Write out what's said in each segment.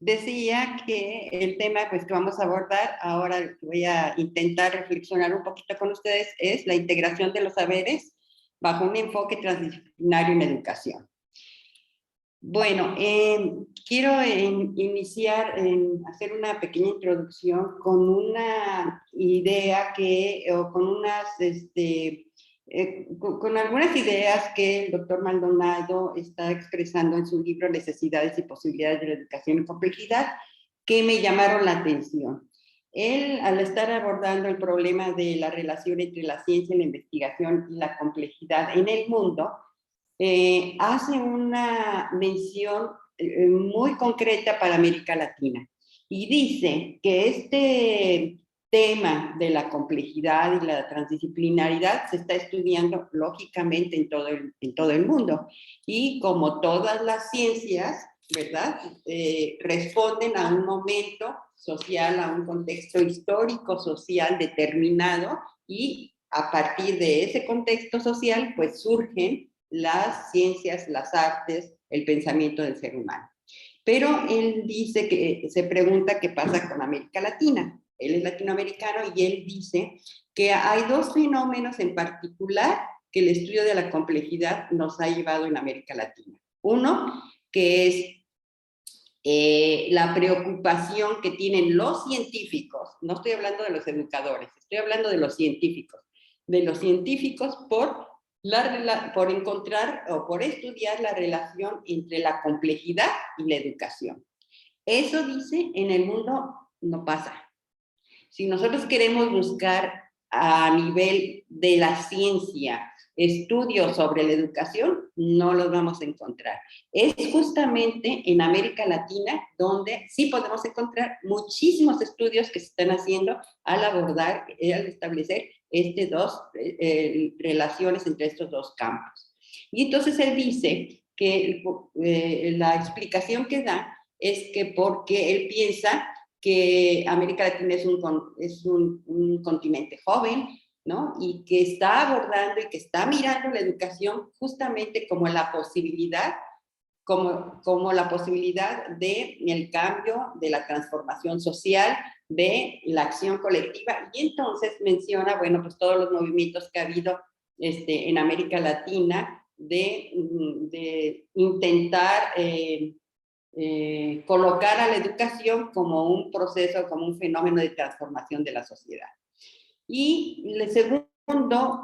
decía que el tema pues, que vamos a abordar, ahora voy a intentar reflexionar un poquito con ustedes, es la integración de los saberes bajo un enfoque transdisciplinario en educación. Bueno, quiero iniciar, hacer una pequeña introducción con una idea o con con algunas ideas que el doctor Maldonado está expresando en su libro Necesidades y Posibilidades de la Educación en Complejidad, que me llamaron la atención. Él, al estar abordando el problema de la relación entre la ciencia, la investigación y la complejidad en el mundo, hace una mención muy concreta para América Latina y dice que este tema de la complejidad y la transdisciplinaridad se está estudiando lógicamente en todo el mundo y como todas las ciencias, ¿verdad? Responden a un momento social, a un contexto histórico, social determinado y a partir de ese contexto social pues surgen las ciencias, las artes, el pensamiento del ser humano. Pero él dice que se pregunta qué pasa con América Latina. Él es latinoamericano y él dice que hay dos fenómenos en particular que el estudio de la complejidad nos ha llevado en América Latina. Uno, que es la preocupación que tienen los científicos, no estoy hablando de los educadores, estoy hablando de los científicos por encontrar o por estudiar la relación entre la complejidad y la educación. Eso dice, en el mundo no pasa. Si nosotros queremos buscar a nivel de la ciencia estudios sobre la educación, no los vamos a encontrar. Es justamente en América Latina donde sí podemos encontrar muchísimos estudios que se están haciendo al abordar, al establecer relaciones entre estos dos campos. Y entonces él dice que la explicación que da es que porque él piensa que América Latina es un continente joven, ¿no? Y que está abordando y que está mirando la educación justamente como la posibilidad, como la posibilidad del cambio, de la transformación social, de la acción colectiva. Y entonces menciona, bueno, pues todos los movimientos que ha habido en América Latina de intentar colocar a la educación como un proceso, como un fenómeno de transformación de la sociedad. Y el segundo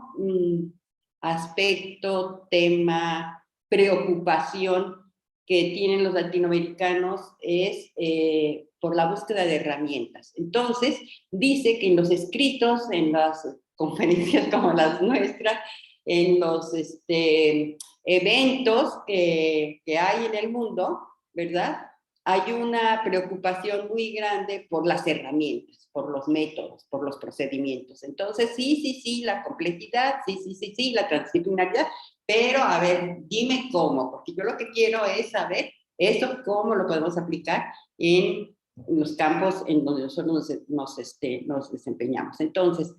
aspecto, tema, preocupación que tienen los latinoamericanos es por la búsqueda de herramientas. Entonces, dice que en los escritos, en las conferencias como las nuestras, en los eventos que hay en el mundo, ¿verdad? Hay una preocupación muy grande por las herramientas, por los métodos, por los procedimientos. Entonces, sí, la complejidad, sí, la transdisciplinaridad, pero a ver, dime cómo, porque yo lo que quiero es saber eso, cómo lo podemos aplicar en los campos en donde nosotros nos desempeñamos. Entonces,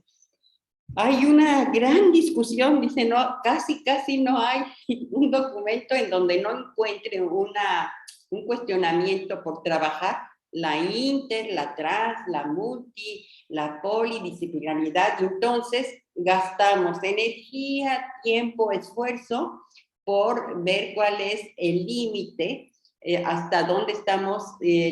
hay una gran discusión, dice, no, casi no hay un documento en donde no encuentre un cuestionamiento por trabajar la inter, la trans, la multi, la polidisciplinariedad. Entonces, gastamos energía, tiempo, esfuerzo por ver cuál es el límite, hasta dónde estamos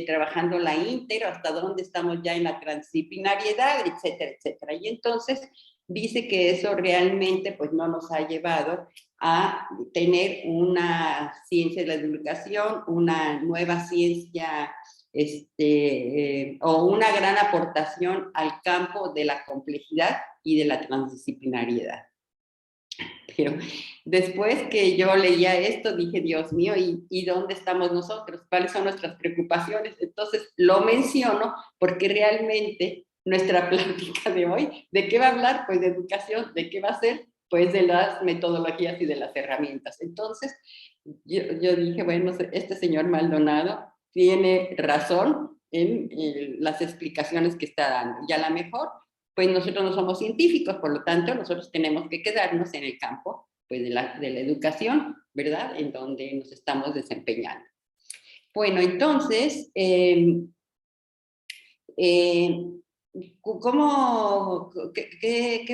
trabajando la inter, hasta dónde estamos ya en la transdisciplinariedad, etcétera, etcétera. Y entonces, dice que eso realmente pues no nos ha llevado a tener una ciencia de la educación, una nueva ciencia o una gran aportación al campo de la complejidad y de la transdisciplinariedad. Pero después que yo leía esto, dije, Dios mío, ¿y dónde estamos nosotros? ¿Cuáles son nuestras preocupaciones? Entonces lo menciono porque realmente nuestra plática de hoy, ¿de qué va a hablar? Pues de educación. ¿De qué va a ser? Pues de las metodologías y de las herramientas. Entonces yo dije, bueno, este señor Maldonado tiene razón en las explicaciones que está dando. Y a lo mejor pues nosotros no somos científicos, por lo tanto, nosotros tenemos que quedarnos en el campo pues, de la educación, ¿verdad? En donde nos estamos desempeñando. Bueno, entonces, ¿qué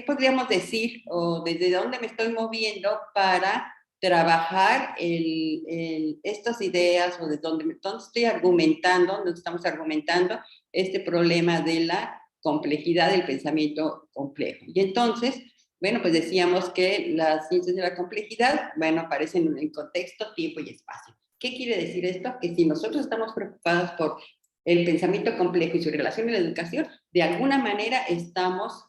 podríamos decir o desde dónde me estoy moviendo para trabajar estas ideas o de dónde estoy argumentando, donde estamos argumentando este problema de la complejidad del pensamiento complejo? Y entonces, bueno, pues decíamos que las ciencias de la complejidad, bueno, aparecen en contexto, tiempo y espacio. ¿Qué quiere decir esto? Que si nosotros estamos preocupados por el pensamiento complejo y su relación en la educación, de alguna manera estamos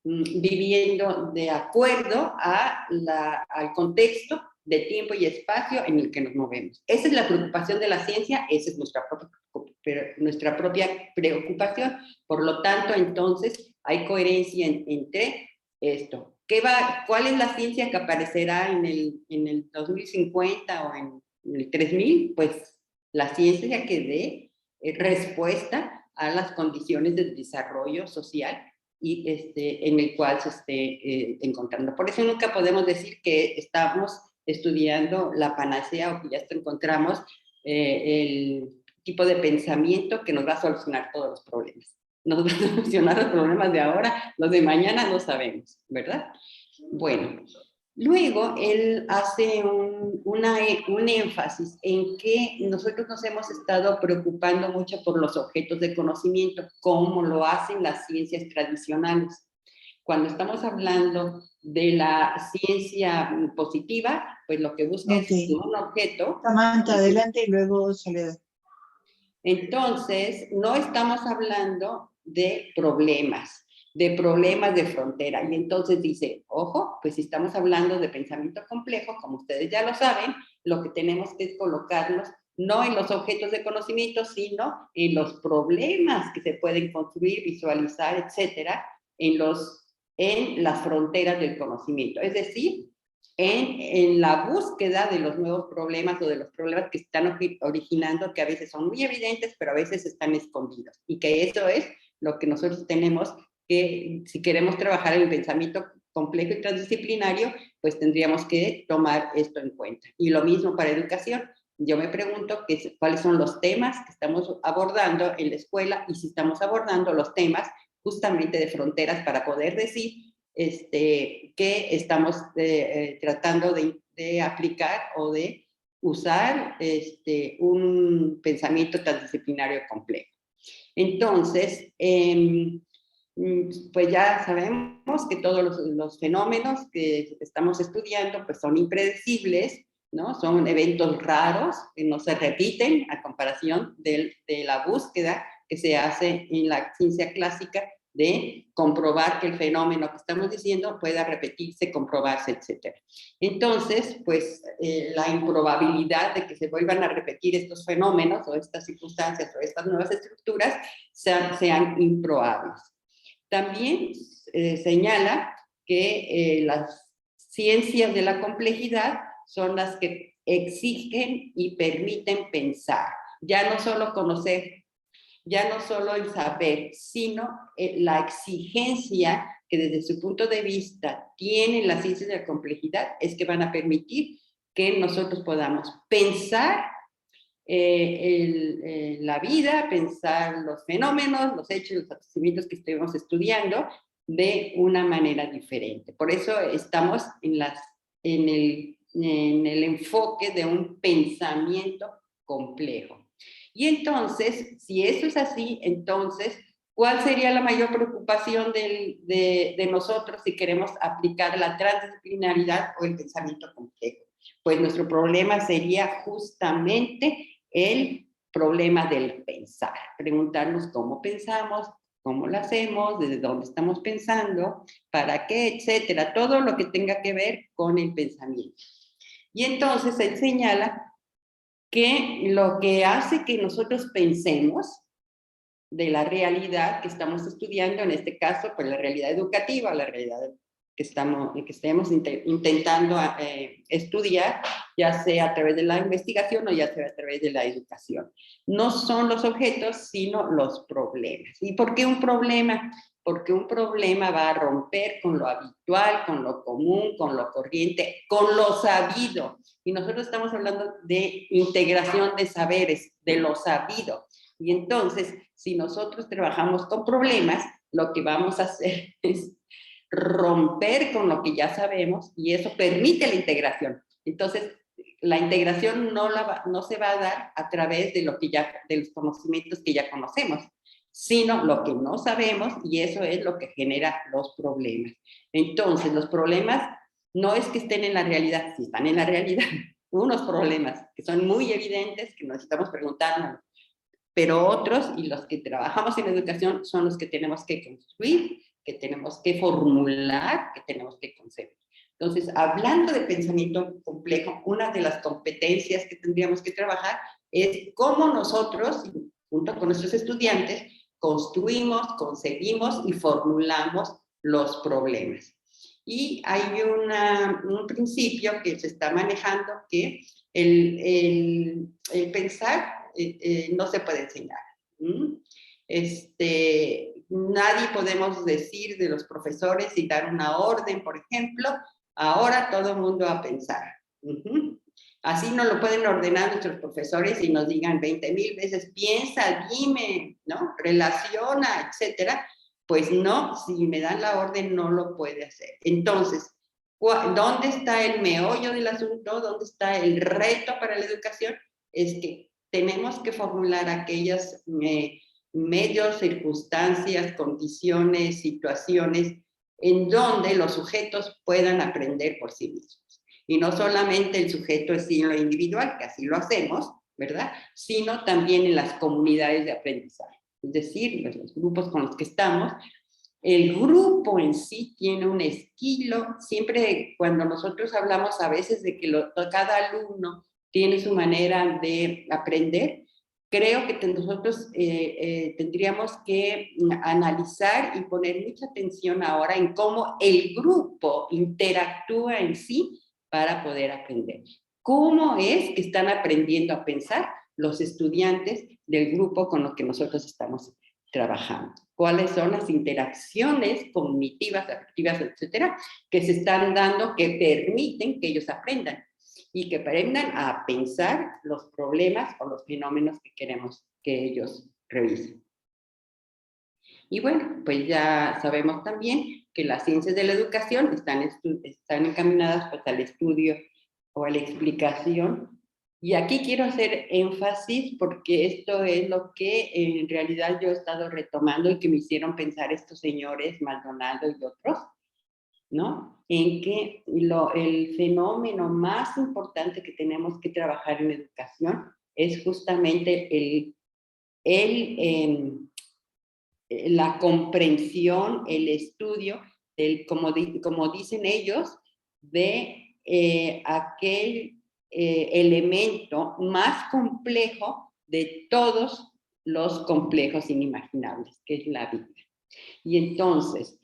viviendo de acuerdo al contexto de tiempo y espacio en el que nos movemos. Esa es la preocupación de la ciencia, esa es nuestra propia preocupación. Por lo tanto, entonces, hay coherencia entre esto. ¿Cuál es la ciencia que aparecerá en el 2050 o en el 3000? Pues la ciencia que dé respuesta a las condiciones de desarrollo social y en el cual se esté encontrando. Por eso nunca podemos decir que estamos estudiando la panacea o que ya encontramos el tipo de pensamiento que nos va a solucionar todos los problemas. Nos va a solucionar los problemas de ahora, los de mañana no sabemos, ¿verdad? Bueno, luego él hace un énfasis en que nosotros nos hemos estado preocupando mucho por los objetos de conocimiento, como lo hacen las ciencias tradicionales. Cuando estamos hablando de la ciencia positiva, pues lo que busca es un objeto. Samantha, adelante y luego Soledad. Entonces, no estamos hablando de problemas de frontera. Y entonces dice, ojo, pues si estamos hablando de pensamiento complejo, como ustedes ya lo saben, lo que tenemos que es colocarnos no en los objetos de conocimiento, sino en los problemas que se pueden construir, visualizar, etcétera, en las fronteras del conocimiento. Es decir, en la búsqueda de los nuevos problemas o de los problemas que están originando, que a veces son muy evidentes, pero a veces están escondidos. Y que eso es lo que nosotros tenemos que, si queremos trabajar en el pensamiento complejo y transdisciplinario, pues tendríamos que tomar esto en cuenta. Y lo mismo para educación. Yo me pregunto cuáles son los temas que estamos abordando en la escuela y si estamos abordando los temas justamente de fronteras para poder decir que estamos tratando de aplicar o de usar un pensamiento transdisciplinario complejo. Entonces, pues ya sabemos que todos los fenómenos que estamos estudiando pues son impredecibles, ¿no? Son eventos raros que no se repiten a comparación de la búsqueda que se hace en la ciencia clásica de comprobar que el fenómeno que estamos diciendo pueda repetirse, comprobarse, etc. Entonces, pues la improbabilidad de que se vuelvan a repetir estos fenómenos o estas circunstancias o estas nuevas estructuras sean improbables. También señala que las ciencias de la complejidad son las que exigen y permiten pensar. Ya no solo conocer, ya no solo el saber, sino la exigencia que desde su punto de vista tienen las ciencias de la complejidad es que van a permitir que nosotros podamos pensar la vida, pensar los fenómenos, los hechos, los acontecimientos que estemos estudiando de una manera diferente. Por eso estamos en el enfoque de un pensamiento complejo. Y entonces, si eso es así, entonces, ¿cuál sería la mayor preocupación de nosotros si queremos aplicar la transdisciplinaridad o el pensamiento complejo? Pues nuestro problema sería justamente el problema del pensar. Preguntarnos cómo pensamos, cómo lo hacemos, desde dónde estamos pensando, para qué, etcétera. Todo lo que tenga que ver con el pensamiento. Y entonces él señala que lo que hace que nosotros pensemos de la realidad que estamos estudiando, en este caso, pues la realidad educativa, la realidad que estemos intentando estudiar, ya sea a través de la investigación o ya sea a través de la educación. No son los objetos, sino los problemas. ¿Y por qué un problema? Porque un problema va a romper con lo habitual, con lo común, con lo corriente, con lo sabido. Y nosotros estamos hablando de integración de saberes, de lo sabido. Y entonces, si nosotros trabajamos con problemas, lo que vamos a hacer es romper con lo que ya sabemos y eso permite la integración. Entonces, la integración no se va a dar a través de de los conocimientos que ya conocemos, sino lo que no sabemos, y eso es lo que genera los problemas. Entonces, los problemas no es que estén en la realidad, si están en la realidad, unos problemas que son muy evidentes, que necesitamos preguntarnos, pero otros, y los que trabajamos en educación, son los que tenemos que construir, que tenemos que formular, que tenemos que concebir. Entonces, hablando de pensamiento complejo, una de las competencias que tendríamos que trabajar es cómo nosotros, junto con nuestros estudiantes, construimos, concebimos y formulamos los problemas. Y hay un principio que se está manejando que el pensar no se puede enseñar. Nadie podemos decir de los profesores y dar una orden, por ejemplo, ahora todo el mundo a pensar. Así no lo pueden ordenar nuestros profesores y nos digan 20,000 veces, piensa, dime, ¿no? Relaciona, etcétera. Pues no, si me dan la orden no lo puede hacer. Entonces, ¿dónde está el meollo del asunto? ¿Dónde está el reto para la educación? Es que tenemos que formular aquellos medios, circunstancias, condiciones, situaciones en donde los sujetos puedan aprender por sí mismos. Y no solamente el sujeto es en lo individual, que así lo hacemos, ¿verdad? Sino también en las comunidades de aprendizaje. Es decir, los grupos con los que estamos, el grupo en sí tiene un estilo, siempre cuando nosotros hablamos a veces de que cada alumno tiene su manera de aprender, creo que nosotros tendríamos que analizar y poner mucha atención ahora en cómo el grupo interactúa en sí para poder aprender. ¿Cómo es que están aprendiendo a pensar los estudiantes del grupo con los que nosotros estamos trabajando? ¿Cuáles son las interacciones cognitivas, afectivas, etcétera, que se están dando que permiten que ellos aprendan y que aprendan a pensar los problemas o los fenómenos que queremos que ellos revisen? Y bueno, pues ya sabemos también que las ciencias de la educación están encaminadas pues, al estudio o a la explicación. Y aquí quiero hacer énfasis porque esto es lo que en realidad yo he estado retomando y que me hicieron pensar estos señores, Maldonado y otros, ¿no? En que el fenómeno más importante que tenemos que trabajar en educación es justamente la comprensión, el estudio, como dicen ellos, de aquel elemento más complejo de todos los complejos inimaginables, que es la vida. Y entonces,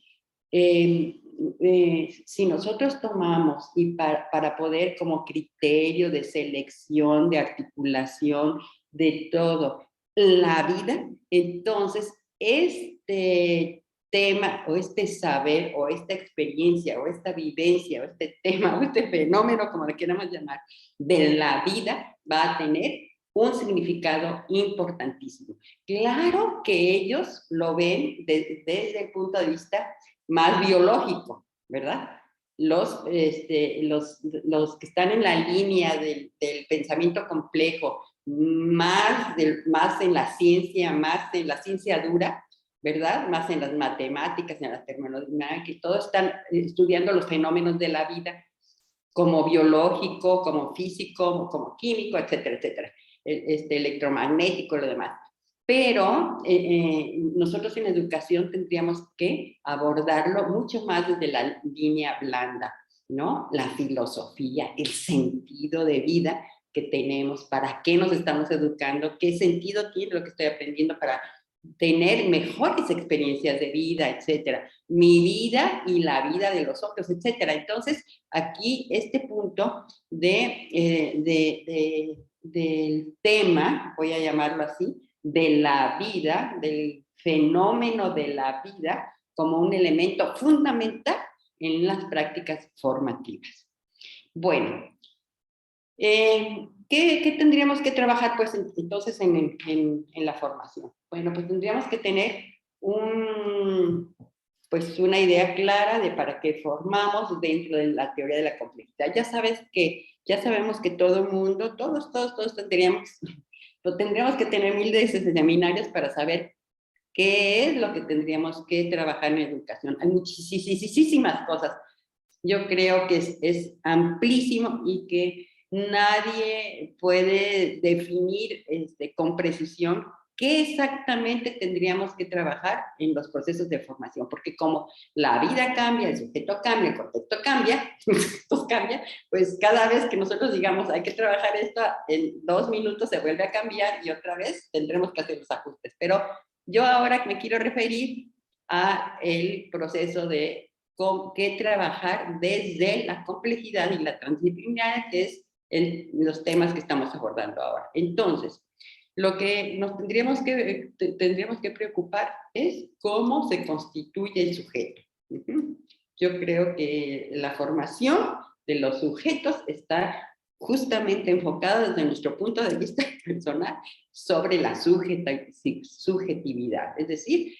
si nosotros tomamos y para poder como criterio de selección, de articulación, de todo, la vida, entonces este tema o este saber o esta experiencia o esta vivencia o este tema o este fenómeno, como le queramos llamar, de la vida va a tener un significado importantísimo. Claro que ellos lo ven desde el punto de vista más biológico, ¿verdad? Los que están en la línea del pensamiento complejo, más en la ciencia dura, ¿verdad? Más en las matemáticas, en la terminología, que todos están estudiando los fenómenos de la vida como biológico, como físico, como químico, etcétera, etcétera, electromagnético, lo demás. Pero nosotros en educación tendríamos que abordarlo mucho más desde la línea blanda, ¿no? La filosofía, el sentido de vida que tenemos, para qué nos estamos educando, qué sentido tiene lo que estoy aprendiendo para tener mejores experiencias de vida, etcétera. Mi vida y la vida de los otros, etcétera. Entonces, aquí este punto del tema, voy a llamarlo así, de la vida, del fenómeno de la vida como un elemento fundamental en las prácticas formativas. Bueno, ¿qué tendríamos que trabajar pues entonces en la formación? Bueno, pues tendríamos que tener pues una idea clara de para qué formamos dentro de la teoría de la complejidad. Ya sabemos que todo el mundo, todos tendríamos que tener miles de seminarios para saber qué es lo que tendríamos que trabajar en educación. Hay muchísimas cosas. Yo creo que es amplísimo y que nadie puede definir con precisión qué exactamente tendríamos que trabajar en los procesos de formación, porque como la vida cambia, el sujeto cambia, el contexto cambia, pues cada vez que nosotros digamos hay que trabajar esto, en 2 minutos se vuelve a cambiar y otra vez tendremos que hacer los ajustes. Pero yo ahora me quiero referir a el proceso de con qué trabajar desde la complejidad y la transdisciplinaridad, que es los temas que estamos abordando ahora. Entonces, lo que nos tendríamos que preocupar es cómo se constituye el sujeto. Yo creo que la formación de los sujetos está justamente enfocada desde nuestro punto de vista personal sobre la subjetividad, es decir,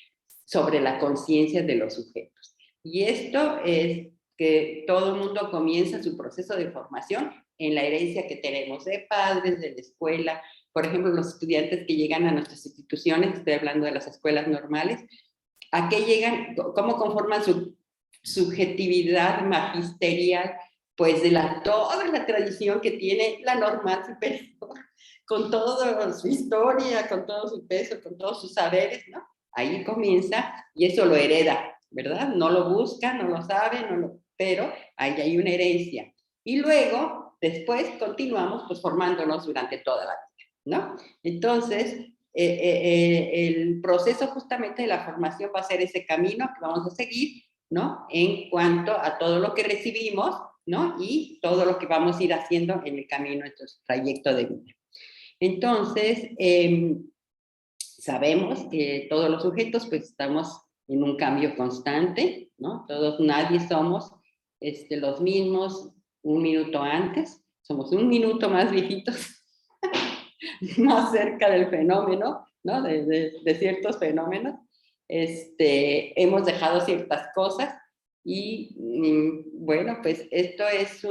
sobre la conciencia de los sujetos. Y esto es que todo el mundo comienza su proceso de formación en la herencia que tenemos de padres, de la escuela. Por ejemplo, los estudiantes que llegan a nuestras instituciones, estoy hablando de las escuelas normales, ¿a qué llegan? ¿Cómo conforman su subjetividad magisterial? Pues de toda la tradición que tiene la normal superior, con toda su historia, con todo su peso, con todos sus saberes, ¿no? Ahí comienza y eso lo hereda, ¿verdad? No lo busca, no lo sabe, pero ahí hay una herencia. Y luego, después, continuamos pues formándonos durante toda la vida, ¿no? Entonces, el proceso justamente de la formación va a ser ese camino que vamos a seguir, ¿no? En cuanto a todo lo que recibimos, ¿no? Y todo lo que vamos a ir haciendo en el camino, en nuestro trayecto de vida. Entonces, sabemos que todos los sujetos pues estamos en un cambio constante, ¿no? Nadie somos los mismos un minuto antes, somos un minuto más viejitos, más cerca del fenómeno, ¿no? De ciertos fenómenos. Hemos dejado ciertas cosas y bueno, pues esto es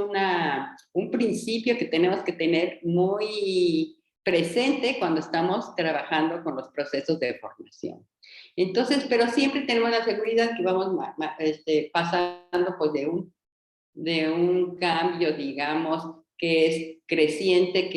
un principio que tenemos que tener muy presente cuando estamos trabajando con los procesos de formación. Entonces, pero siempre tenemos la seguridad que vamos pasando pues de un cambio, digamos, que es creciente,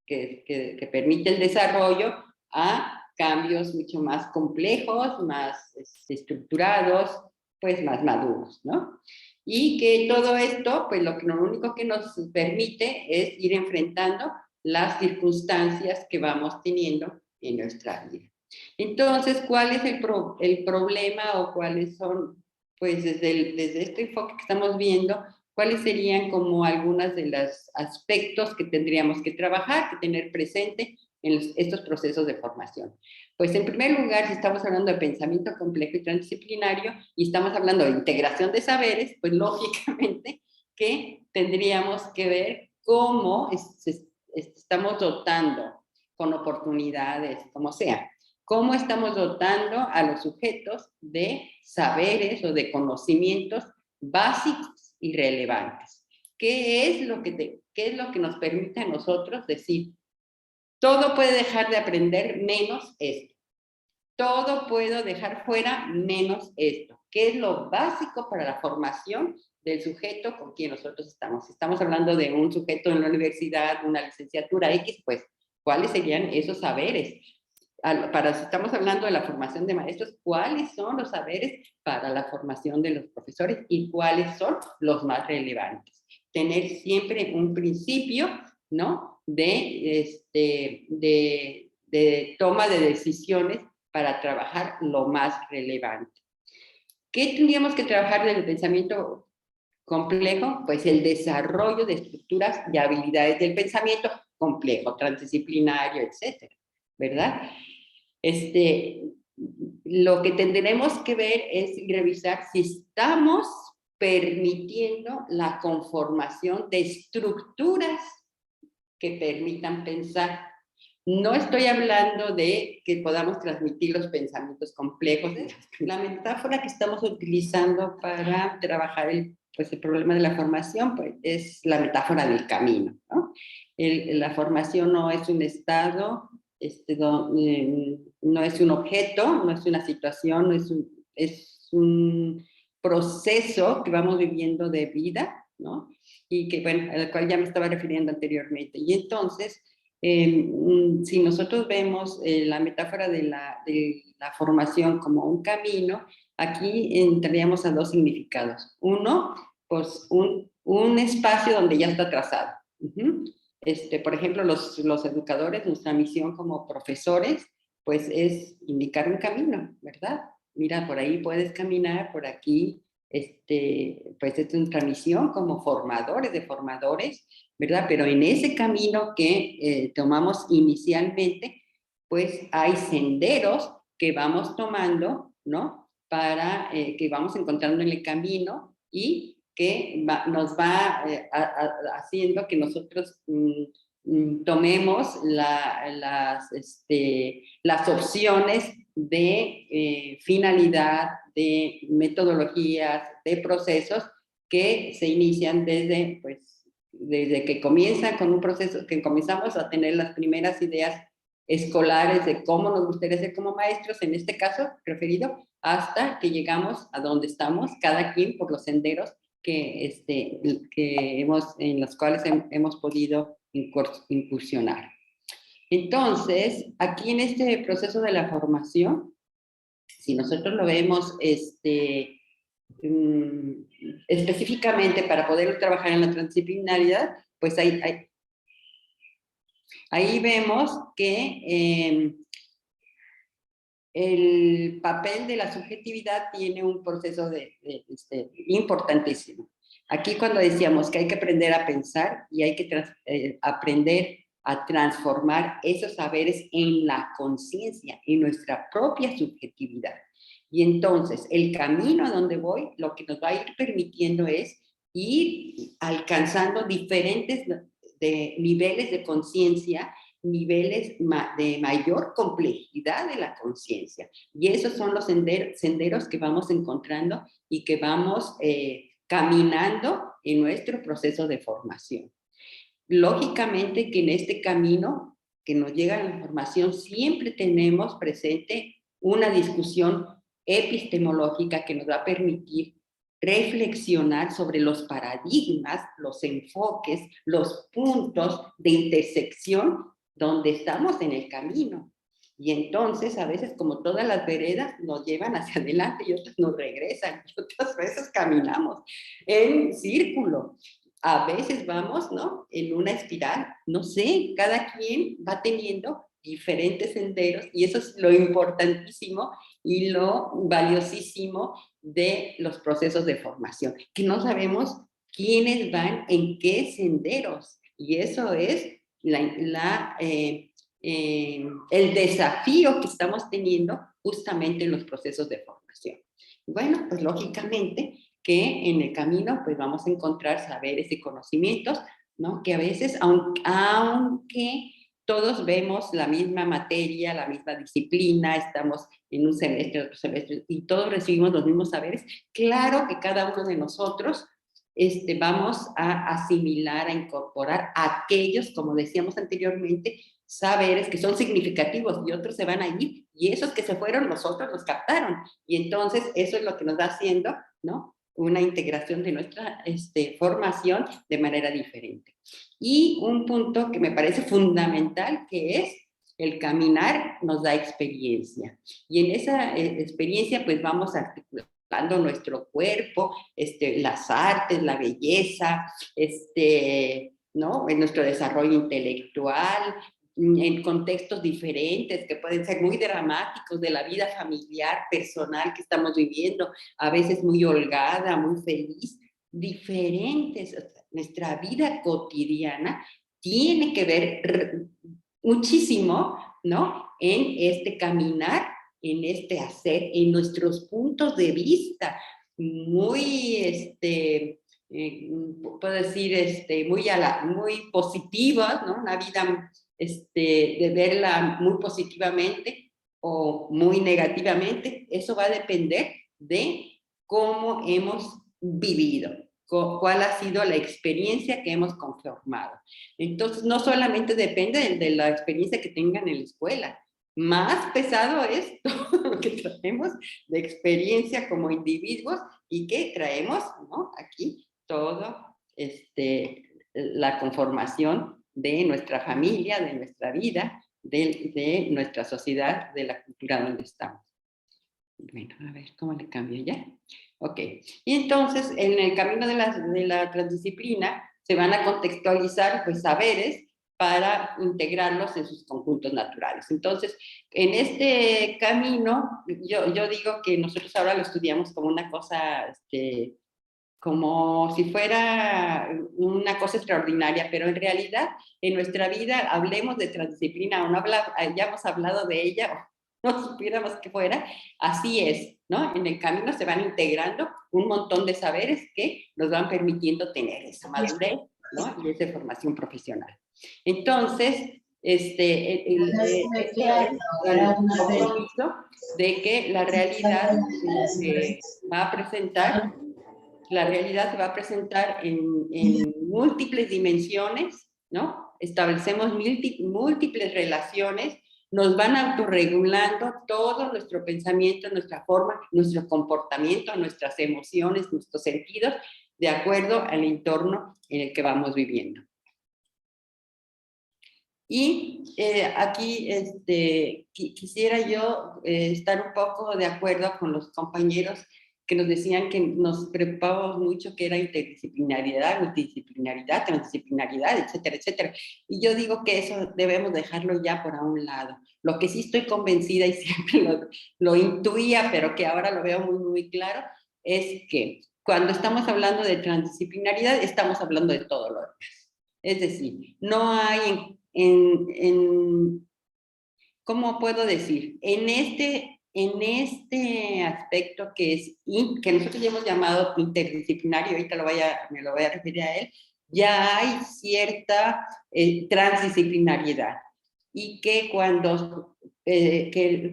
que permite el desarrollo, a cambios mucho más complejos, más estructurados, pues más maduros, ¿no? Y que todo esto, pues lo único que nos permite es ir enfrentando las circunstancias que vamos teniendo en nuestra vida. Entonces, ¿cuál es el problema o cuáles son, pues desde este enfoque que estamos viendo, cuáles serían como algunos de los aspectos que tendríamos que trabajar, que tener presente en estos procesos de formación? Pues en primer lugar, si estamos hablando de pensamiento complejo y transdisciplinario y estamos hablando de integración de saberes, pues lógicamente que tendríamos que ver cómo estamos dotando con oportunidades, como sea, cómo estamos dotando a los sujetos de saberes o de conocimientos básicos y relevantes. ¿Qué es lo que nos permite a nosotros decir, todo puede dejar de aprender menos esto? Todo puedo dejar fuera menos esto. ¿Qué es lo básico para la formación del sujeto con quien nosotros estamos? Si estamos hablando de un sujeto en la universidad, una licenciatura X, pues, ¿cuáles serían esos saberes? Si estamos hablando de la formación de maestros, ¿cuáles son los saberes para la formación de los profesores y cuáles son los más relevantes? Tener siempre un principio, ¿no? De toma de decisiones para trabajar lo más relevante. ¿Qué tendríamos que trabajar del pensamiento complejo? Pues el desarrollo de estructuras y habilidades del pensamiento complejo, transdisciplinario, etcétera, ¿verdad? Lo que tendremos que ver es revisar si estamos permitiendo la conformación de estructuras que permitan pensar. No estoy hablando de que podamos transmitir los pensamientos complejos. La metáfora que estamos utilizando para trabajar el problema de la formación pues, es la metáfora del camino, ¿no? La formación no es un estado, no es un objeto, no es una situación, no es un proceso que vamos viviendo de vida, ¿no? Y que, bueno, al cual ya me estaba refiriendo anteriormente. Y entonces, si nosotros vemos la metáfora de la formación como un camino, aquí entraríamos a dos significados. Uno, pues un espacio donde ya está trazado. Por ejemplo, los educadores, nuestra misión como profesores, pues es indicar un camino, ¿verdad? Mira, por ahí puedes caminar, por aquí, pues es nuestra misión como formadores de formadores, ¿verdad? Pero en ese camino que tomamos inicialmente, pues hay senderos que vamos tomando, ¿no? Para que vamos encontrando en el camino y que nos va haciendo que nosotros tomemos las opciones de finalidad, de metodologías, de procesos que se inician desde que comienza con un proceso, que comenzamos a tener las primeras ideas escolares de cómo nos gustaría ser como maestros, en este caso referido, hasta que llegamos a donde estamos, cada quien por los senderos en los cuales hemos podido incursionar. Entonces, aquí en este proceso de la formación, si nosotros lo vemos específicamente para poder trabajar en la transdisciplinaridad, pues ahí vemos que el papel de la subjetividad tiene un proceso importantísimo. Aquí cuando decíamos que hay que aprender a pensar y hay que aprender a transformar esos saberes en la conciencia, en nuestra propia subjetividad. Y entonces el camino a donde voy, lo que nos va a ir permitiendo es ir alcanzando diferentes niveles de conciencia, niveles de mayor complejidad de la conciencia. Y esos son los senderos que vamos encontrando y que vamos caminando en nuestro proceso de formación. Lógicamente que en este camino que nos llega la información siempre tenemos presente una discusión epistemológica que nos va a permitir reflexionar sobre los paradigmas, los enfoques, los puntos de intersección donde estamos en el camino. Y entonces, a veces, como todas las veredas, nos llevan hacia adelante y otras nos regresan, y otras veces caminamos en círculo. A veces vamos, ¿no? En una espiral, no sé, cada quien va teniendo diferentes senderos y eso es lo importantísimo y lo valiosísimo de los procesos de formación, que no sabemos quiénes van en qué senderos y eso es el desafío que estamos teniendo justamente en los procesos de formación. Bueno, pues lógicamente que en el camino pues vamos a encontrar saberes y conocimientos, ¿no? Que a veces, aunque todos vemos la misma materia, la misma disciplina, estamos en un semestre, otro semestre, y todos recibimos los mismos saberes, claro que cada uno de nosotros vamos a asimilar, a incorporar aquellos, como decíamos anteriormente, saberes que son significativos y otros se van a ir, y esos que se fueron, los otros los captaron. Y entonces eso es lo que nos va haciendo, ¿no? Una integración de nuestra formación de manera diferente. Y un punto que me parece fundamental, que es el caminar nos da experiencia. Y en esa experiencia pues vamos articulando nuestro cuerpo, las artes, la belleza, ¿no? En nuestro desarrollo intelectual, en contextos diferentes que pueden ser muy dramáticos de la vida familiar, personal que estamos viviendo, a veces muy holgada, muy feliz, diferentes. O sea, nuestra vida cotidiana tiene que ver muchísimo, ¿no? En este caminar, en este hacer, en nuestros puntos de vista, muy, puedo decir, muy positivas, ¿no? Una vida, de verla muy positivamente o muy negativamente, eso va a depender de cómo hemos vivido, cuál ha sido la experiencia que hemos conformado. Entonces, no solamente depende de la experiencia que tengan en la escuela, más pesado es todo lo que traemos de experiencia como individuos y que traemos, ¿no? Aquí todo, la conformación de nuestra familia, de nuestra vida, de nuestra sociedad, de la cultura donde estamos. Bueno, a ver, ¿cómo le cambio ya? Ok. Y entonces, en el camino de la transdisciplina, se van a contextualizar, pues, saberes para integrarlos en sus conjuntos naturales. Entonces, en este camino, yo digo que nosotros ahora lo estudiamos como una cosa, como si fuera una cosa extraordinaria, pero en realidad en nuestra vida, hablemos de transdisciplina o no hayamos hablado de ella o no supiéramos que fuera, así es, ¿no? En el camino se van integrando un montón de saberes que nos van permitiendo tener esa madurez, ¿no? Y esa formación profesional. Entonces, esto es el compromiso de que la realidad va a presentar la realidad se va a presentar en múltiples dimensiones, ¿no? Establecemos múltiples relaciones, nos van autorregulando todo nuestro pensamiento, nuestra forma, nuestro comportamiento, nuestras emociones, nuestros sentidos, de acuerdo al entorno en el que vamos viviendo. Y aquí quisiera yo estar un poco de acuerdo con los compañeros que nos decían que nos preocupábamos mucho que era interdisciplinaridad, multidisciplinaridad, transdisciplinaridad, etcétera, etcétera. Y yo digo que eso debemos dejarlo ya por a un lado. Lo que sí estoy convencida y siempre lo intuía, pero que ahora lo veo muy, muy claro, es que cuando estamos hablando de transdisciplinaridad, estamos hablando de todo lo demás. Es decir, no hay ¿cómo puedo decir? En este aspecto que nosotros ya hemos llamado interdisciplinario, ahorita me lo voy a referir a él, ya hay cierta transdisciplinariedad. Y que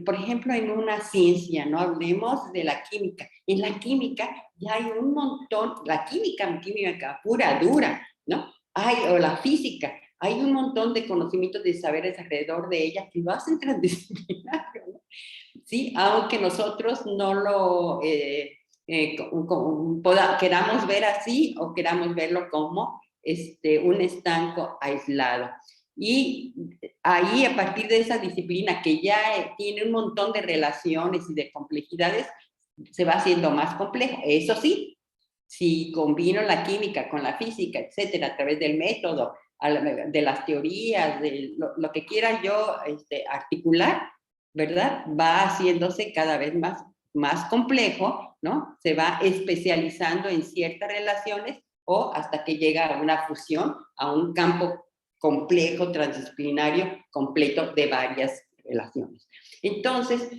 por ejemplo, en una ciencia, ¿no? Hablemos de la química. En la química ya hay un montón, la química pura, dura, ¿no? O la física, hay un montón de conocimientos y saberes alrededor de ella que lo hacen transdisciplinario, ¿no? ¿Sí? Aunque nosotros no lo queramos ver así o queramos verlo como un estanco aislado. Y ahí, a partir de esa disciplina que ya tiene un montón de relaciones y de complejidades, se va haciendo más complejo. Eso sí, si combino la química con la física, etcétera, a través del método, de las teorías, de lo que quiera yo articular, ¿verdad? Va haciéndose cada vez más complejo, ¿no? Se va especializando en ciertas relaciones o hasta que llega a una fusión, a un campo complejo, transdisciplinario, completo de varias relaciones. Entonces,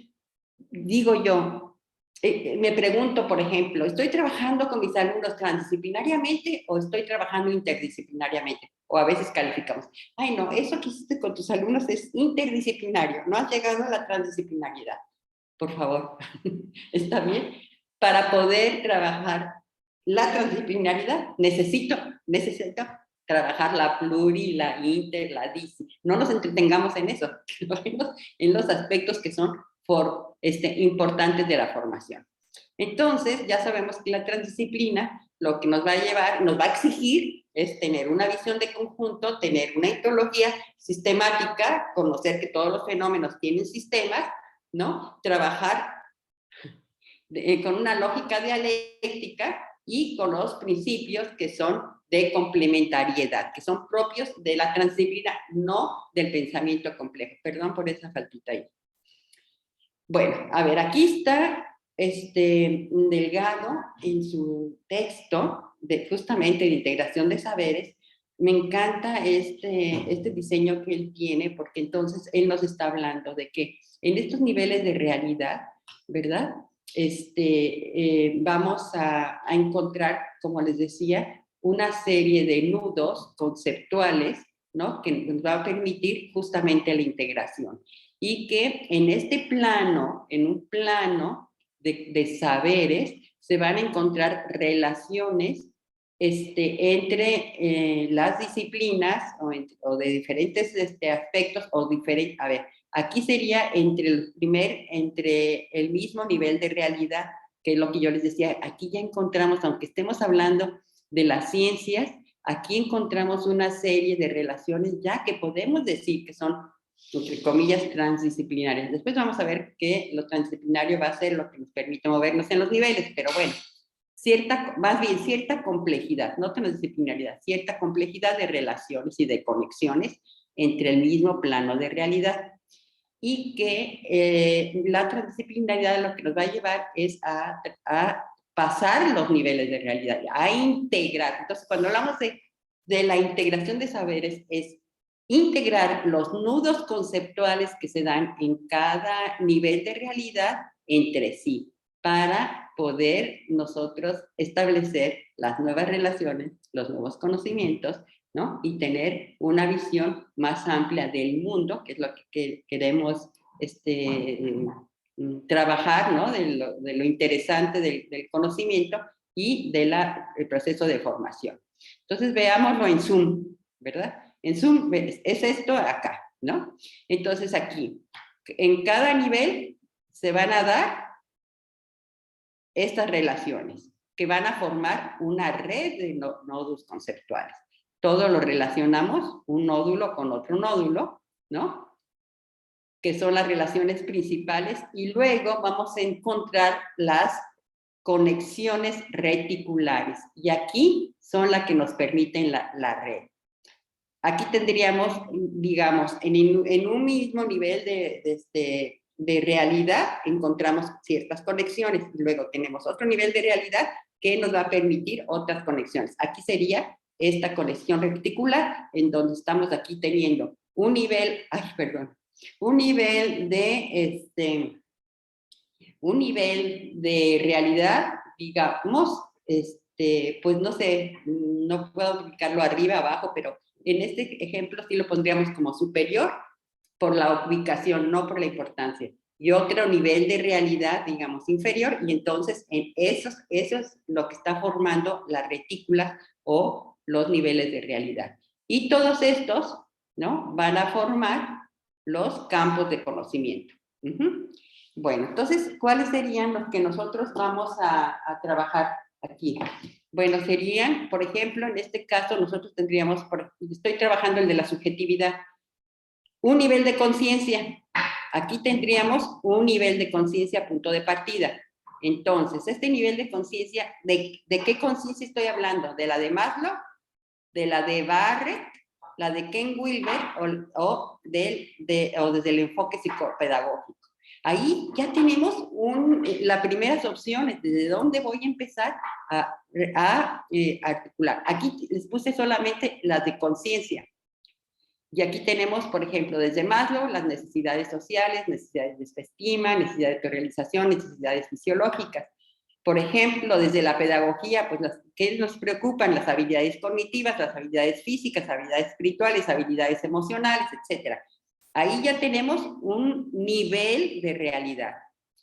digo yo, me pregunto, por ejemplo, ¿estoy trabajando con mis alumnos transdisciplinariamente o estoy trabajando interdisciplinariamente? O a veces calificamos, ay no, eso que hiciste con tus alumnos es interdisciplinario, no has llegado a la transdisciplinaridad. Por favor, ¿está bien? Para poder trabajar la transdisciplinaridad, necesito trabajar la pluri, la inter, la dis. No nos entretengamos en eso, en los aspectos que son importantes de la formación. Entonces, ya sabemos que la transdisciplina lo que nos va a llevar, nos va a exigir es tener una visión de conjunto, tener una ontología sistemática, conocer que todos los fenómenos tienen sistemas, ¿no? Trabajar con una lógica dialéctica y con los principios que son de complementariedad, que son propios de la transdisciplina, no del pensamiento complejo. Perdón por esa faltita ahí. Bueno, a ver, aquí está Delgado en su texto justamente de integración de saberes. Me encanta este diseño que él tiene, porque entonces él nos está hablando de que en estos niveles de realidad, ¿verdad? Vamos a encontrar, como les decía, una serie de nudos conceptuales, ¿no? Que nos va a permitir justamente la integración. Y que en este plano, en un plano de saberes, se van a encontrar relaciones entre las disciplinas o de diferentes aspectos o diferentes, a ver, aquí sería entre el mismo nivel de realidad, que es lo que yo les decía, aquí ya encontramos, aunque estemos hablando de las ciencias, aquí encontramos una serie de relaciones ya que podemos decir que son, entre comillas, transdisciplinarias. Después vamos a ver que lo transdisciplinario va a ser lo que nos permite movernos en los niveles, pero bueno, más bien cierta complejidad, no transdisciplinaridad, cierta complejidad de relaciones y de conexiones entre el mismo plano de realidad. Y que la transdisciplinaridad lo que nos va a llevar es a pasar los niveles de realidad, a integrar. Entonces, cuando hablamos de la integración de saberes, es integrar los nudos conceptuales que se dan en cada nivel de realidad entre sí, para poder nosotros establecer las nuevas relaciones, los nuevos conocimientos, ¿no? Y tener una visión más amplia del mundo, que es lo que queremos trabajar, ¿no? De lo interesante del conocimiento y del proceso de formación. Entonces, veámoslo en Zoom, ¿verdad? En Zoom es esto acá, ¿no? Entonces, aquí, en cada nivel se van a dar estas relaciones que van a formar una red de nódulos conceptuales. Todo lo relacionamos, un nódulo con otro nódulo, ¿no? Que son las relaciones principales, y luego vamos a encontrar las conexiones reticulares, y aquí son las que nos permiten la red. Aquí tendríamos, digamos, en un mismo nivel de realidad encontramos ciertas conexiones, y luego tenemos otro nivel de realidad que nos va a permitir otras conexiones. Aquí sería esta conexión reticular, en donde estamos aquí teniendo un nivel, un nivel de realidad, digamos, pues no sé, no puedo ubicarlo arriba, abajo, pero en este ejemplo sí lo pondríamos como superior por la ubicación, no por la importancia. Y otro nivel de realidad, digamos, inferior, y entonces eso es lo que está formando la retícula o los niveles de realidad. Y todos estos, ¿no? Van a formar los campos de conocimiento. Bueno, entonces, ¿cuáles serían los que nosotros vamos a trabajar aquí? Bueno, serían, por ejemplo, en este caso nosotros tendríamos, estoy trabajando el de la subjetividad, un nivel de conciencia. Aquí tendríamos un nivel de conciencia punto de partida. Entonces, este nivel de conciencia, ¿de qué conciencia estoy hablando? ¿De la de Maslow? ¿De la de Barrett? ¿La de Ken Wilber? ¿O desde el enfoque psicopedagógico? Ahí ya tenemos las primeras opciones, desde dónde voy a empezar a articular. Aquí les puse solamente las de conciencia. Y aquí tenemos, por ejemplo, desde Maslow, las necesidades sociales, necesidades de autoestima, necesidades de autorrealización, necesidades fisiológicas. Por ejemplo, desde la pedagogía, pues, ¿qué nos preocupan? Las habilidades cognitivas, las habilidades físicas, habilidades espirituales, habilidades emocionales, etc. Ahí ya tenemos un nivel de realidad.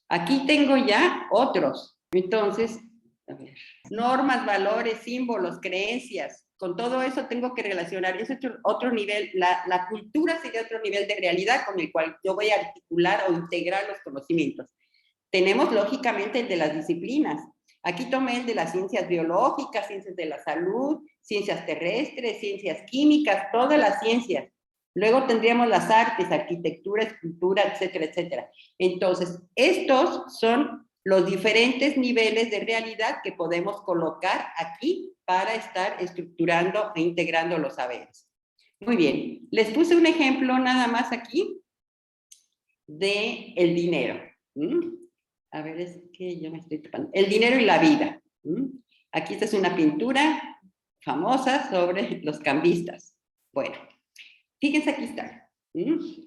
Aquí tengo ya otros. Entonces, a ver, normas, valores, símbolos, creencias. Con todo eso tengo que relacionar. Es otro nivel. La cultura sería otro nivel de realidad con el cual yo voy a articular o integrar los conocimientos. Tenemos, lógicamente, el de las disciplinas. Aquí tomé el de las ciencias biológicas, ciencias de la salud, ciencias terrestres, ciencias químicas, todas las ciencias. Luego tendríamos las artes, arquitectura, escultura, etcétera, etcétera. Entonces, estos son los diferentes niveles de realidad que podemos colocar aquí para estar estructurando e integrando los saberes. Muy bien, les puse un ejemplo nada más aquí de el dinero. A ver, es que yo me estoy tapando. El dinero y la vida. Aquí esta es una pintura famosa sobre los cambistas. Bueno, fíjense, aquí está.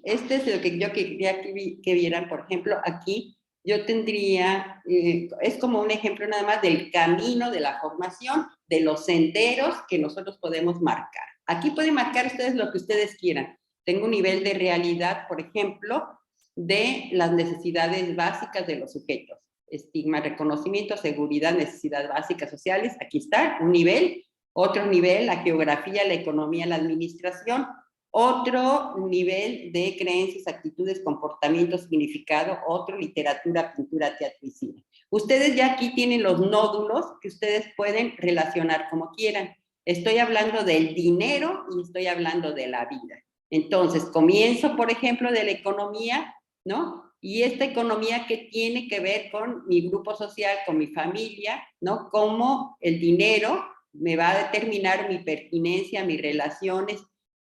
Este es lo que yo quería que vieran, por ejemplo, aquí yo tendría, es como un ejemplo nada más del camino de la formación, de los senderos que nosotros podemos marcar. Aquí pueden marcar ustedes lo que ustedes quieran. Tengo un nivel de realidad, por ejemplo, de las necesidades básicas de los sujetos. Estigma, reconocimiento, seguridad, necesidades básicas sociales. Aquí está, un nivel. Otro nivel, la geografía, la economía, la administración. Otro nivel de creencias, actitudes, comportamiento, significado. Otro, literatura, pintura, teatro y cine. Ustedes ya aquí tienen los nódulos que ustedes pueden relacionar como quieran. Estoy hablando del dinero y estoy hablando de la vida. Entonces, comienzo, por ejemplo, de la economía, ¿no? Y esta economía que tiene que ver con mi grupo social, con mi familia, ¿no? Cómo el dinero me va a determinar mi pertinencia, mis relaciones,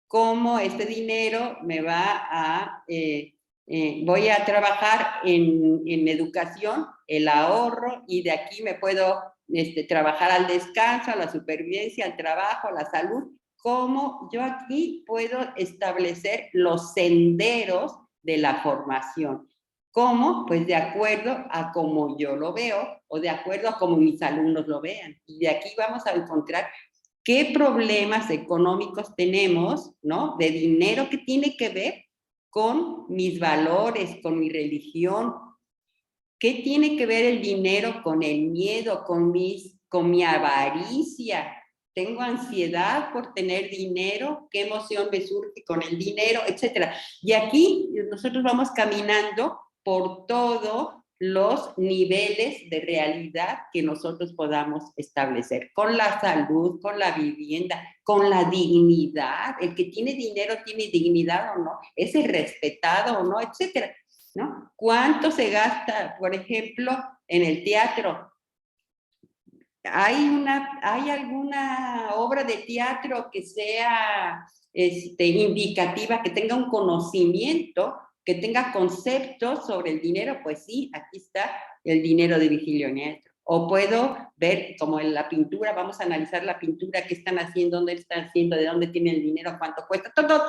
cómo este dinero me va a... voy a trabajar en educación, el ahorro, y de aquí me puedo trabajar al descanso, a la supervivencia, al trabajo, a la salud. Cómo yo aquí puedo establecer los senderos de la formación. ¿Cómo? Pues de acuerdo a cómo yo lo veo o de acuerdo a cómo mis alumnos lo vean. Y de aquí vamos a encontrar qué problemas económicos tenemos, ¿no? De dinero que tiene que ver con mis valores, con mi religión. ¿Qué tiene que ver el dinero con el miedo, con mi avaricia? Tengo ansiedad por tener dinero, qué emoción me surge con el dinero, etcétera. Y aquí nosotros vamos caminando por todos los niveles de realidad que nosotros podamos establecer, con la salud, con la vivienda, con la dignidad. El que tiene dinero tiene dignidad o no, es respetado o no, etcétera, ¿no? ¿Cuánto se gasta, por ejemplo, en el teatro? ¿Hay alguna obra de teatro que sea indicativa, que tenga un conocimiento, que tenga conceptos sobre el dinero? Pues sí, aquí está el dinero de Virgilio Nieto. O puedo ver, como en la pintura, vamos a analizar la pintura, qué están haciendo, dónde están haciendo, de dónde tienen el dinero, cuánto cuesta, todo.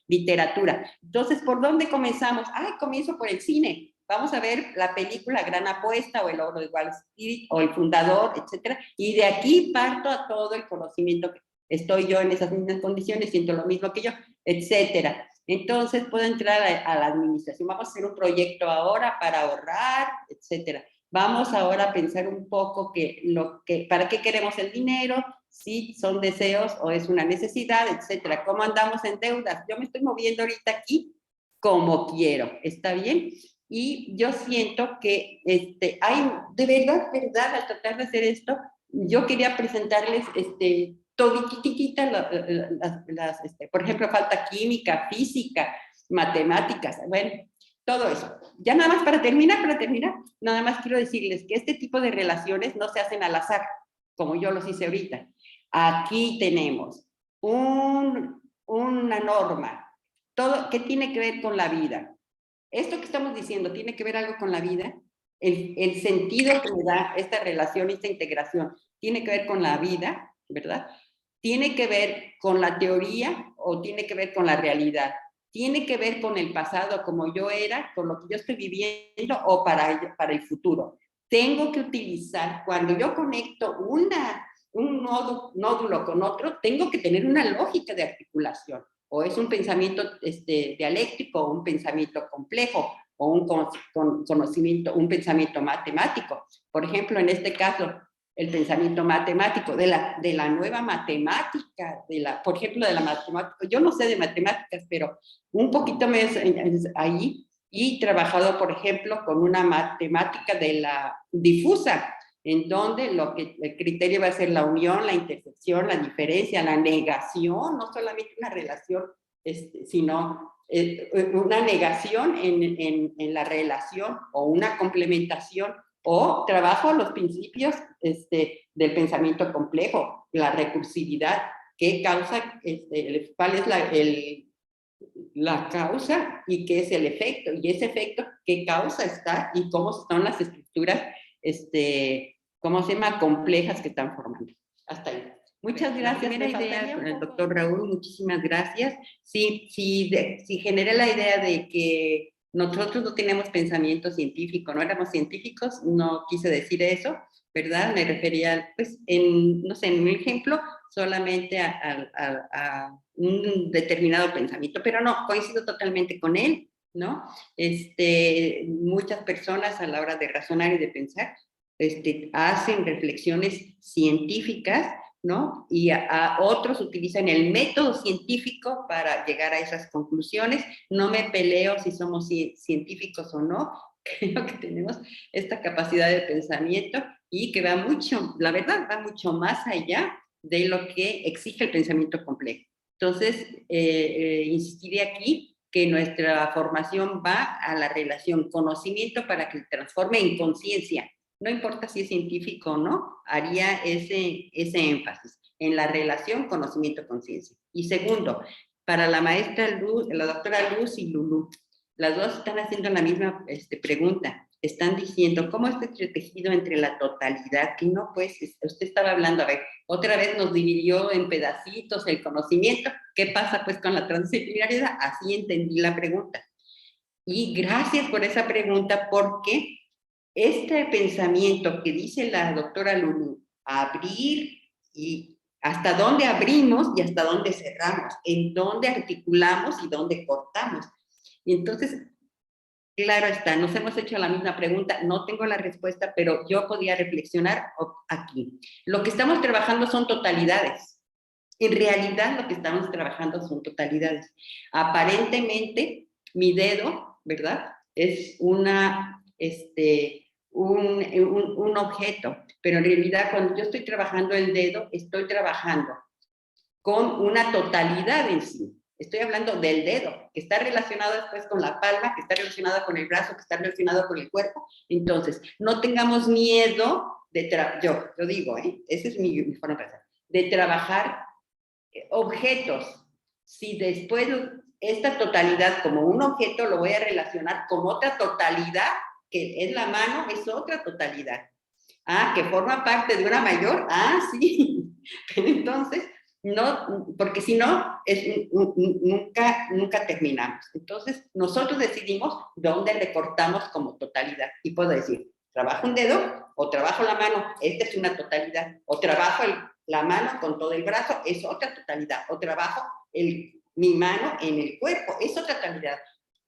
Literatura. Entonces, ¿por dónde comenzamos? Comienzo por el cine. Vamos a ver la película Gran Apuesta o El Oro de Wall Street o El Fundador, etcétera. Y de aquí parto a todo el conocimiento que estoy yo en esas mismas condiciones, siento lo mismo que yo, etcétera. Entonces puedo entrar a la administración. Vamos a hacer un proyecto ahora para ahorrar, etcétera. Vamos ahora a pensar un poco para qué queremos el dinero, si son deseos o es una necesidad, etcétera. ¿Cómo andamos en deudas? Yo me estoy moviendo ahorita aquí como quiero, ¿está bien? Y yo siento que hay, de verdad, al tratar de hacer esto, yo quería presentarles todititita por ejemplo, falta química, física, matemáticas, bueno, todo eso. Ya nada más para terminar, nada más quiero decirles que este tipo de relaciones no se hacen al azar, como yo los hice ahorita. Aquí tenemos una norma, todo que tiene que ver con la vida. Esto que estamos diciendo tiene que ver algo con la vida. El sentido que me da esta relación, esta integración, tiene que ver con la vida, ¿verdad? Tiene que ver con la teoría o tiene que ver con la realidad. Tiene que ver con el pasado, como yo era, con lo que yo estoy viviendo o para el futuro. Tengo que utilizar, cuando yo conecto un nódulo con otro, tengo que tener una lógica de articulación. O es un pensamiento dialéctico, o un pensamiento complejo, o un conocimiento, un pensamiento matemático. Por ejemplo, en este caso, el pensamiento matemático, de la nueva matemática, por ejemplo, de la matemática. Yo no sé de matemáticas, pero un poquito me ahí, y trabajado, por ejemplo, con una matemática de la difusa, en donde el criterio va a ser la unión, la intersección, la diferencia, la negación, no solamente una relación, sino una negación en la relación o una complementación. O trabajo los principios del pensamiento complejo, la recursividad, qué causa, cuál es la causa y qué es el efecto, y ese efecto, qué causa está y cómo son las estructuras, ¿cómo se llama? Complejas que están formando. Hasta ahí. Muchas gracias. Primera idea con el doctor Raúl, muchísimas gracias. Sí, generé la idea de que nosotros no tenemos pensamiento científico, no éramos científicos, no quise decir eso, ¿verdad? Me refería, pues, no sé, en un ejemplo, solamente a un determinado pensamiento, pero no, coincido totalmente con él, ¿no? Muchas personas a la hora de razonar y de pensar, hacen reflexiones científicas, ¿no? Y a otros utilizan el método científico para llegar a esas conclusiones. No me peleo si somos científicos o no, creo que tenemos esta capacidad de pensamiento y que va mucho, la verdad, va mucho más allá de lo que exige el pensamiento complejo. Entonces, insistiré aquí que nuestra formación va a la relación conocimiento para que se transforme en conciencia. No importa si es científico o no, haría ese énfasis en la relación conocimiento-conciencia. Y segundo, para la maestra Luz, la doctora Luz y Lulú, las dos están haciendo la misma pregunta. Están diciendo, ¿cómo está entretejido entre la totalidad? Que no, pues, usted estaba hablando, a ver, otra vez nos dividió en pedacitos el conocimiento. ¿Qué pasa, pues, con la transdisciplinaridad? Así entendí la pregunta. Y gracias por esa pregunta, porque este pensamiento que dice la doctora Lulú, abrir y hasta dónde abrimos y hasta dónde cerramos, en dónde articulamos y dónde cortamos. Y entonces, claro está, nos hemos hecho la misma pregunta, no tengo la respuesta, pero yo podía reflexionar aquí. Lo que estamos trabajando son totalidades. En realidad lo que estamos trabajando son totalidades. Aparentemente, mi dedo, ¿verdad? Es un objeto, pero en realidad cuando yo estoy trabajando el dedo, estoy trabajando con una totalidad en sí. Estoy hablando del dedo, que está relacionado después con la palma, que está relacionado con el brazo, que está relacionado con el cuerpo. Entonces, no tengamos miedo de yo digo, esa es mi forma de pensar, de trabajar objetos. Si después esta totalidad como un objeto lo voy a relacionar con otra totalidad, que es la mano, es otra totalidad. Ah, que forma parte de una mayor, sí. Pero entonces, no, porque si no, nunca terminamos. Entonces, nosotros decidimos dónde recortamos como totalidad. Y puedo decir, trabajo un dedo o trabajo la mano, esta es una totalidad. O trabajo la mano con todo el brazo, es otra totalidad. O trabajo mi mano en el cuerpo, es otra totalidad.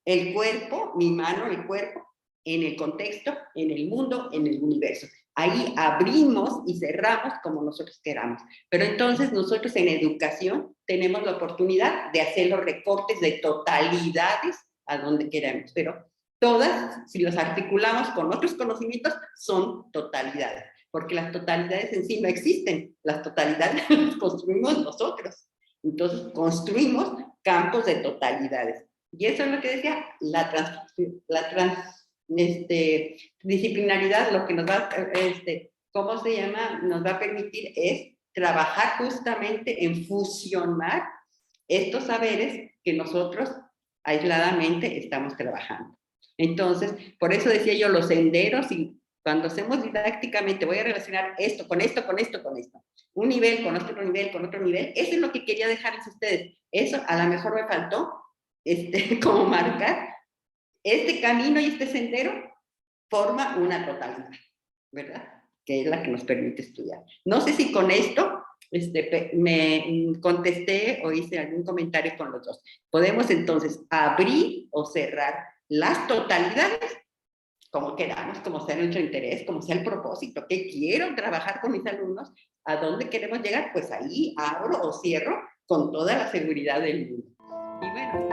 El cuerpo, mi mano, el cuerpo, en el contexto, en el mundo, en el universo. Ahí abrimos y cerramos como nosotros queramos. Pero entonces nosotros en educación tenemos la oportunidad de hacer los recortes de totalidades a donde queramos. Pero todas, si los articulamos con otros conocimientos, son totalidades. Porque las totalidades en sí no existen. Las totalidades las construimos nosotros. Entonces construimos campos de totalidades. Y eso es lo que decía, disciplinaridad, lo que nos va, ¿cómo se llama? Nos va a permitir es trabajar justamente en fusionar estos saberes que nosotros aisladamente estamos trabajando. Entonces, por eso decía yo los senderos, y cuando hacemos didácticamente voy a relacionar esto con esto, con esto, con esto. Un nivel con otro nivel, con otro nivel. Eso es lo que quería dejarles a ustedes. Eso a lo mejor me faltó, como marcar. Este camino y este sendero forma una totalidad, ¿verdad? Que es la que nos permite estudiar. No sé si con esto me contesté o hice algún comentario con los dos. Podemos entonces abrir o cerrar las totalidades como queramos, como sea nuestro interés, como sea el propósito, que quiero trabajar con mis alumnos, a dónde queremos llegar, pues ahí abro o cierro con toda la seguridad del mundo. Y bueno,